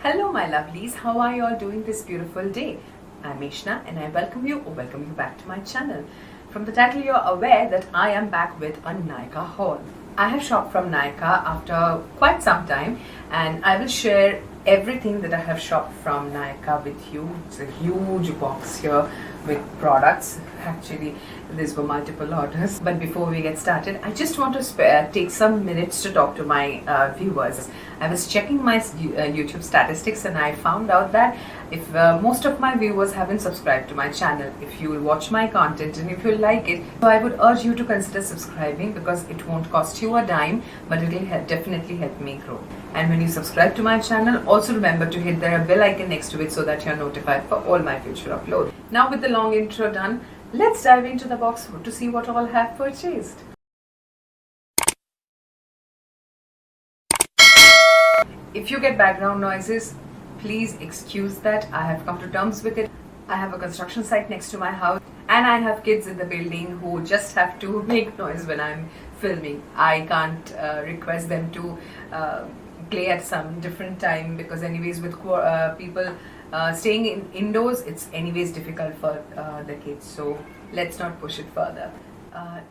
Hello my lovelies, how are you all doing this beautiful day? I'm Eshna and I welcome you back to my channel. From the title you're aware that I am back with a Nykaa haul. I have shopped from Nykaa after quite some time and I will share everything that I have shopped from Nykaa with you. It's a huge box here with products. Actually, these were multiple orders. But before we get started, I just want to take some minutes to talk to my viewers. I was checking my YouTube statistics and I found out that if most of my viewers haven't subscribed to my channel, if you will watch my content and if you like it, so I would urge you to consider subscribing because it won't cost you a dime, but it will definitely help me grow. And when you subscribe to my channel, also remember to hit the bell icon next to it so that you're notified for all my future uploads. Now with the long intro done, let's dive into the box to see what all I have purchased. If you get background noises, please excuse that. I have come to terms with it. I have a construction site next to my house and I have kids in the building who just have to make noise when I'm filming. I can't request them to play at some different time because anyways with people staying indoors, it's anyways difficult for the kids. So let's not push it further.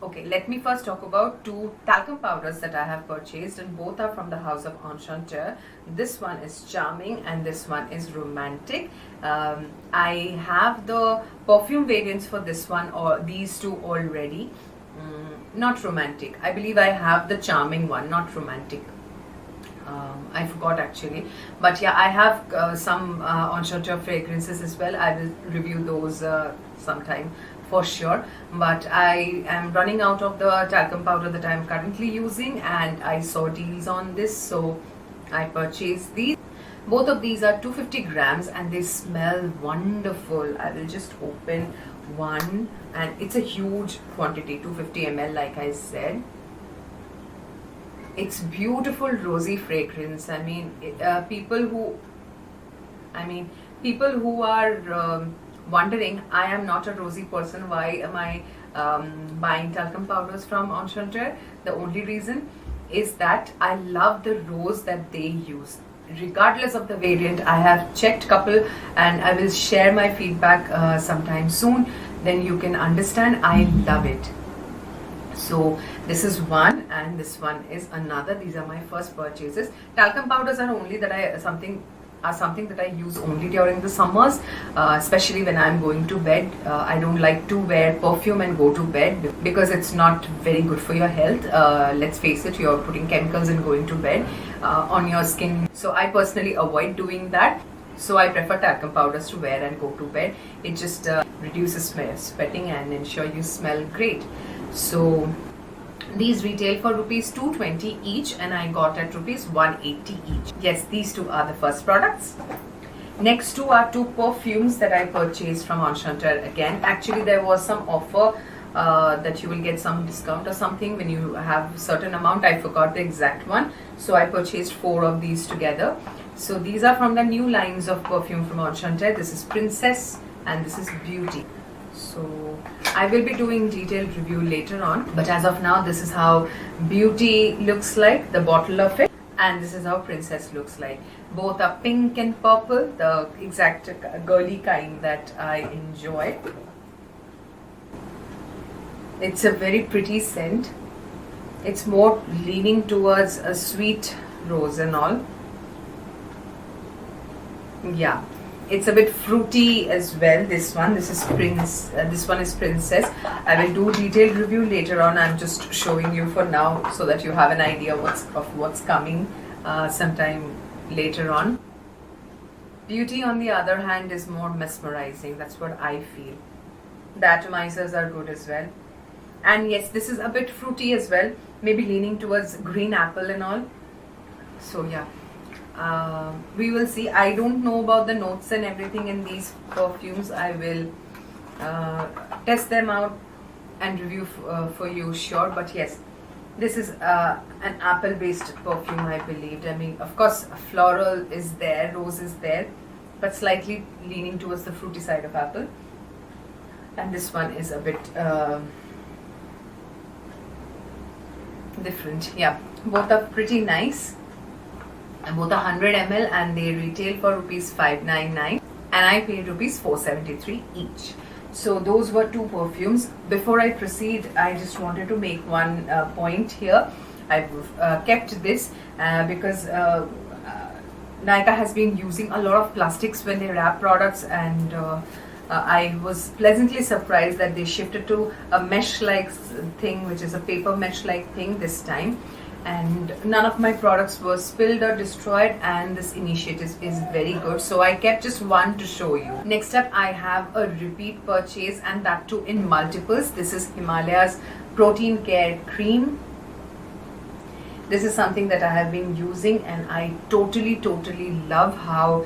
Okay, let me first talk about two talcum powders that I have purchased and both are from the house of Enchanteur. This one is Charming and this one is Romantic. I have the perfume variants for this one or these two already. Not Romantic. I believe I have the Charming one, not Romantic. I forgot actually, but yeah, I have some Enchanteur fragrances as well. I will review those sometime for sure, but I am running out of the talcum powder that I am currently using and I saw deals on this, so I purchased these. Both of these are 250 grams and they smell wonderful. I will just open one and it's a huge quantity, 250 ml like I said. It's beautiful rosy fragrance. I mean, people who are wondering, I am not a rosy person, why am I buying talcum powders from Enchanteur? The only reason is that I love the rose that they use. Regardless of the variant, I have checked couple and I will share my feedback sometime soon. Then you can understand, I love it. So this is one and this one is another. These are my first purchases. Talcum powders are only that something that I use only during the summers, especially when I'm going to bed. I don't like to wear perfume and go to bed because it's not very good for your health. Let's face it, you're putting chemicals and going to bed on your skin. So I personally avoid doing that. So I prefer talcum powders to wear and go to bed. It just reduces sweating and ensure you smell great. So these retail for rupees 220 each and I got at rupees 180 each. Yes, these two are the first products. Next two are two perfumes that I purchased from Enchanteur again. Actually, there was some offer that you will get some discount or something when you have a certain amount. I forgot the exact one. So I purchased 4 of these together. So these are from the new lines of perfume from Enchanteur. This is Princess and this is Beauty. So I will be doing detailed review later on, but as of now this is how Beauty looks like, the bottle of it, and this is how Princess looks like. Both are pink and purple, the exact girly kind that I enjoy. It's a very pretty scent. It's more leaning towards a sweet rose and all. Yeah. It's a bit fruity as well. This one is Princess. I will do detailed review later on. I'm just showing you for now so that you have an idea of what's coming sometime later on. Beauty on the other hand is more mesmerizing. That's what I feel. The atomizers are good as well. And yes, this is a bit fruity as well. Maybe leaning towards green apple and all. So yeah. We will see. I don't know about the notes and everything in these perfumes. I will test them out and review for you, sure. But yes, this is an apple based perfume, I believe. I mean, of course floral is there, rose is there, but slightly leaning towards the fruity side of apple. And this one is a bit different. Yeah, both are pretty nice. both 100 ml, and they retail for rupees 599, and I paid rupees 473 each. So those were two perfumes. Before I proceed, I just wanted to make one point here. I've kept this because Nykaa has been using a lot of plastics when they wrap products, and I was pleasantly surprised that they shifted to a mesh-like thing, which is a paper mesh-like thing this time. And none of my products were spilled or destroyed, and this initiative is very good. So I kept just one to show you. Next up, I have a repeat purchase, and that too in multiples. This is Himalaya's Protein Care Cream. This is something that I have been using, and I totally love how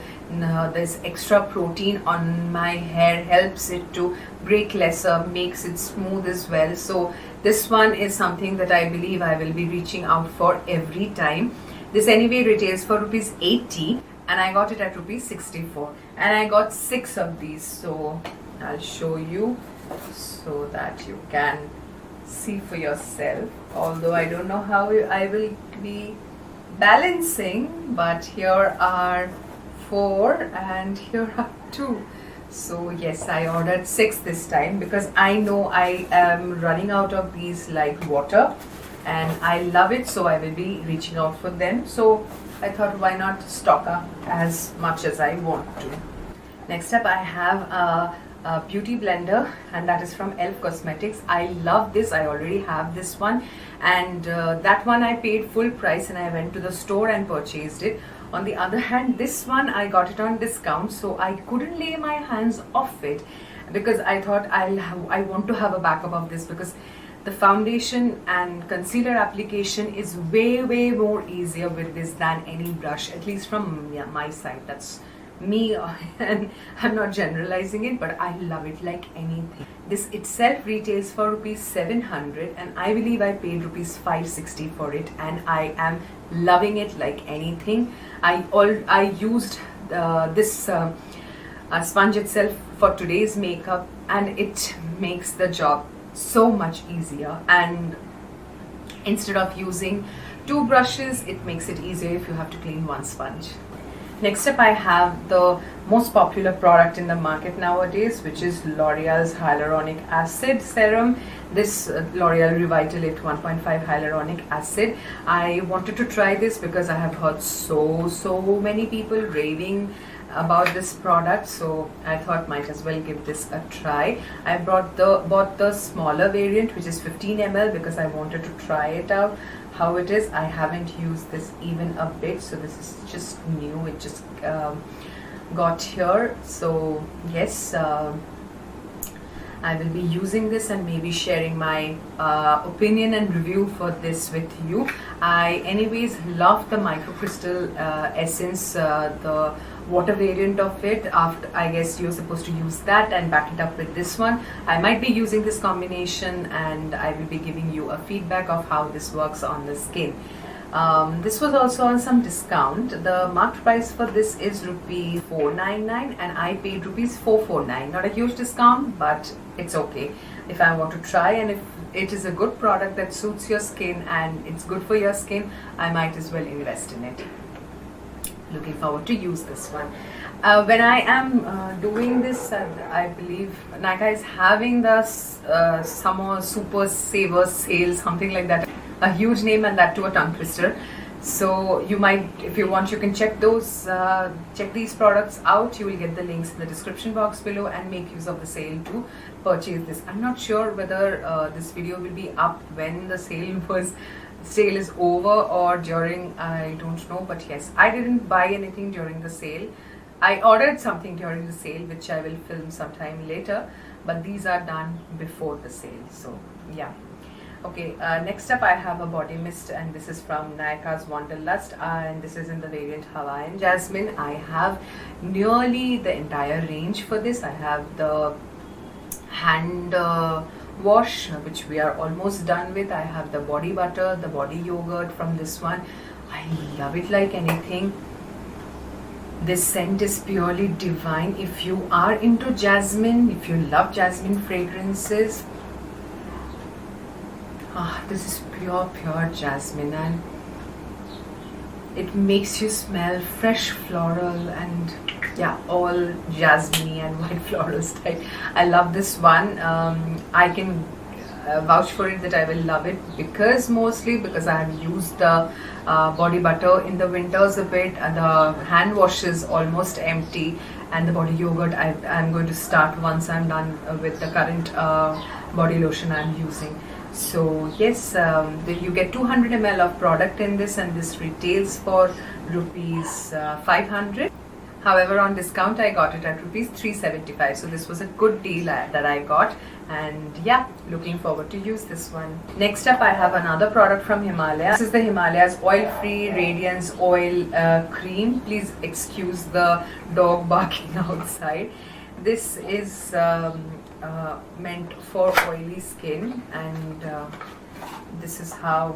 this extra protein on my hair helps it to break lesser, makes it smooth as well. So this one is something that I believe I will be reaching out for every time. This anyway retails for rupees 80, and I got it at rupees 64, and I got 6 of these. So I'll show you so that you can see for yourself, although I don't know how I will be balancing, but here are 4 and here are 2. So yes, I ordered 6 this time because I know I am running out of these like water, and I love it, so I will be reaching out for them. So I thought, why not stock up as much as I want to. Next up, I have a beauty blender, and that is from Elf Cosmetics. I love this. I already have this one, and that one I paid full price and I went to the store and purchased it. On the other hand, this one I got it on discount, so I couldn't lay my hands off it because I thought I want to have a backup of this, because the foundation and concealer application is way more easier with this than any brush, at least from my side. That's me, and I'm not generalizing it, but I love it like anything. This itself retails for rupees 700, and I believe I paid rupees 560 for it, and I am loving it like anything. I used this sponge itself for today's makeup, and it makes the job so much easier. And instead of using 2 brushes, it makes it easier if you have to clean 1 sponge. Next up, I have the most popular product in the market nowadays, which is L'Oreal's Hyaluronic Acid Serum. This L'Oreal Revitalizate 1.5 Hyaluronic Acid. I wanted to try this because I have heard so many people raving about this product, so I thought might as well give this a try. I bought the smaller variant, which is 15 ml, because I wanted to try it out how it is. I haven't used this even a bit, so this is just new. It just got here. So yes, I will be using this and maybe sharing my opinion and review for this with you. I anyways love the microcrystal essence, the water variant of it. After, I guess you're supposed to use that and back it up with this one. I might be using this combination, and I will be giving you a feedback of how this works on the skin. This was also on some discount. The marked price for this is rupees 499, and I paid rupees 449. Not a huge discount, but it's okay if I want to try, and if it is a good product that suits your skin and it's good for your skin, I might as well invest in it. Looking forward to use this one. When I am doing this, I believe Nykaa is having the summer super saver sale, something like that. A huge name, and that to a tongue twister. So you might, if you want, you can check these products out. You will get the links in the description box below, and make use of the sale to purchase this. I'm not sure whether this video will be up when the sale is over or during, I don't know, but yes, I didn't buy anything during the sale. I ordered something during the sale, which I will film sometime later, but these are done before the sale. So yeah. Okay, next up I have a body mist, and this is from Nykaa's Wanderlust, and this is in the variant Hawaiian Jasmine. I have nearly the entire range for this. I have the hand wash, which we are almost done with. I have the body butter, the body yogurt from this one. I love it like anything. This scent is purely divine. If you are into jasmine, if you love jasmine fragrances, this is pure jasmine, and it makes you smell fresh floral and yeah, all jasmine and white floral style. I love this one. I can vouch for it that I will love it mostly because I have used the body butter in the winters a bit, and the hand wash is almost empty, and the body yogurt I'm going to start once I'm done with the current body lotion I'm using. So yes, you get 200 ml of product in this, and this retails for rupees 500. However, on discount I got it at rupees 375. So this was a good deal that I got, and yeah, looking forward to use this one. Next up, I have another product from Himalaya. This is the Himalayas Oil Free Radiance Oil Cream. Please excuse the dog barking outside. This is meant for oily skin, and this is how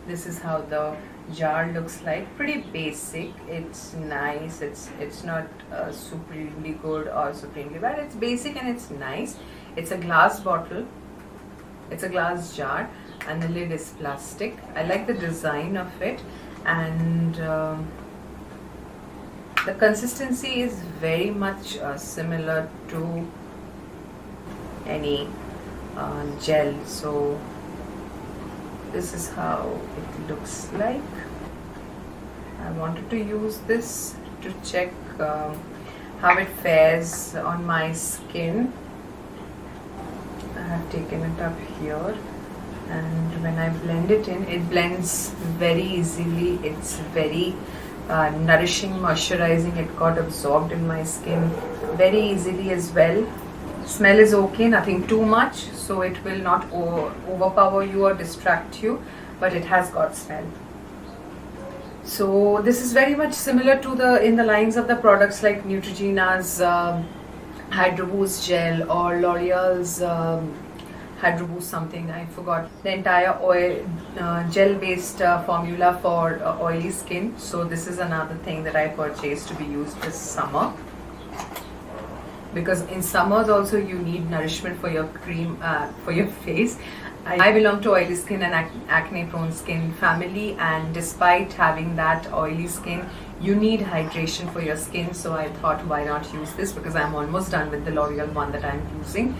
the jar looks like. Pretty basic. It's nice. It's not supremely good or supremely bad. It's basic and it's nice. It's a glass bottle. It's a glass jar, and the lid is plastic. I like the design of it, and the consistency is very much similar to any gel. So this is how it looks like. I wanted to use this to check how it fares on my skin. I have taken it up here, and when I blend it in, it blends very easily. It's very nourishing, moisturizing. It got absorbed in my skin very easily as well. Smell is okay, nothing too much, so it will not overpower you or distract you, but it has got smell. So this is very much similar to in the lines of the products like Neutrogena's Hydro Boost gel, or L'Oreal's Hydro Boost something, I forgot. The entire oil gel based formula for oily skin. So this is another thing that I purchased to be used this summer, because in summers also you need nourishment for your cream, for your face. I belong to oily skin and acne prone skin family, and despite having that oily skin, you need hydration for your skin. So I thought, why not use this, because I'm almost done with the L'Oreal one that I'm using.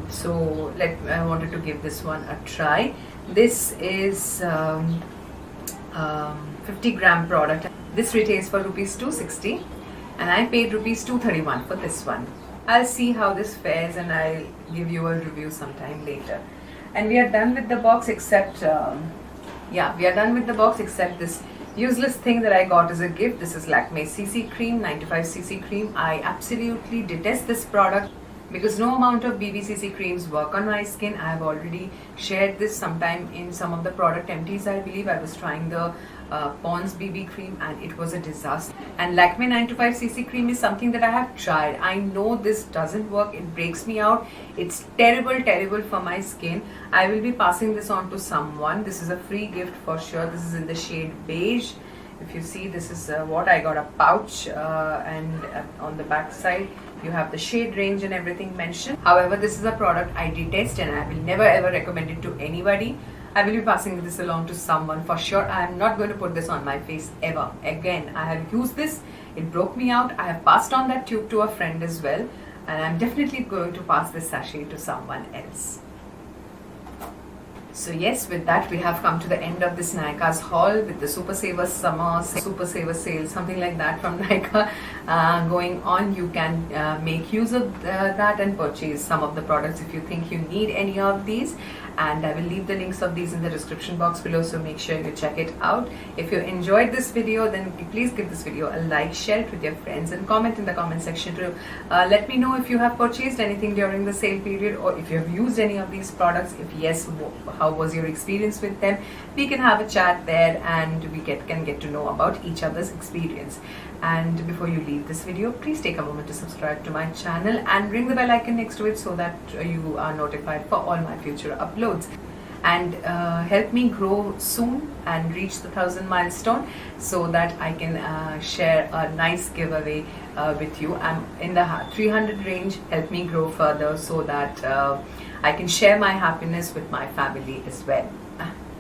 So I wanted to give this one a try. This is 50-gram product. This retails for rupees 260, and I paid rupees 231 for this one. I'll see how this fares, and I'll give you a review sometime later. And we are done with the box, except we are done with the box except this useless thing that I got as a gift. This is Lakme CC cream, 95cc cream. I absolutely detest this product because no amount of BBCC creams work on my skin. I have already shared this sometime in some of the product empties. I believe I was trying the Pond's BB cream, and it was a disaster. And Lakme 95cc cream is something that I have tried. I know this doesn't work. It breaks me out. It's terrible for my skin. I will be passing this on to someone. This is a free gift for sure. This is in the shade beige. If you see, this is what I got, a pouch, and on the back side you have the shade range and everything mentioned. However, this is a product I detest, and I will never ever recommend it to anybody. I will be passing this along to someone for sure. I am not going to put this on my face ever again. I have used this, it broke me out. I have passed on that tube to a friend as well, and I'm definitely going to pass this sachet to someone else. So yes, with that we have come to the end of this Nykaa's haul with the Super Saver Summer Super Saver Sale, something like that from Nykaa going on. You can make use of that and purchase some of the products if you think you need any of these. And I will leave the links of these in the description box below, so make sure you check it out. If you enjoyed this video, then please give this video a like, share it with your friends, and comment in the comment section to let me know if you have purchased anything during the sale period, or if you have used any of these products. If yes, how was your experience with them? We can have a chat there, and we can get to know about each other's experience. And before you leave this video, please take a moment to subscribe to my channel and ring the bell icon next to it so that you are notified for all my future uploads. And help me grow soon and reach the 1,000 milestone so that I can share a nice giveaway with you. I'm in the 300 range. Help me grow further so that I can share my happiness with my family as well.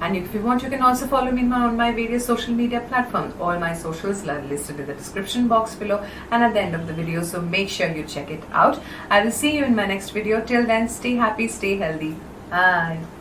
And if you want, you can also follow me on my various social media platforms. All my socials are listed in the description box below and at the end of the video, so make sure you check it out. I will see you in my next video. Till then, stay happy, stay healthy. Bye.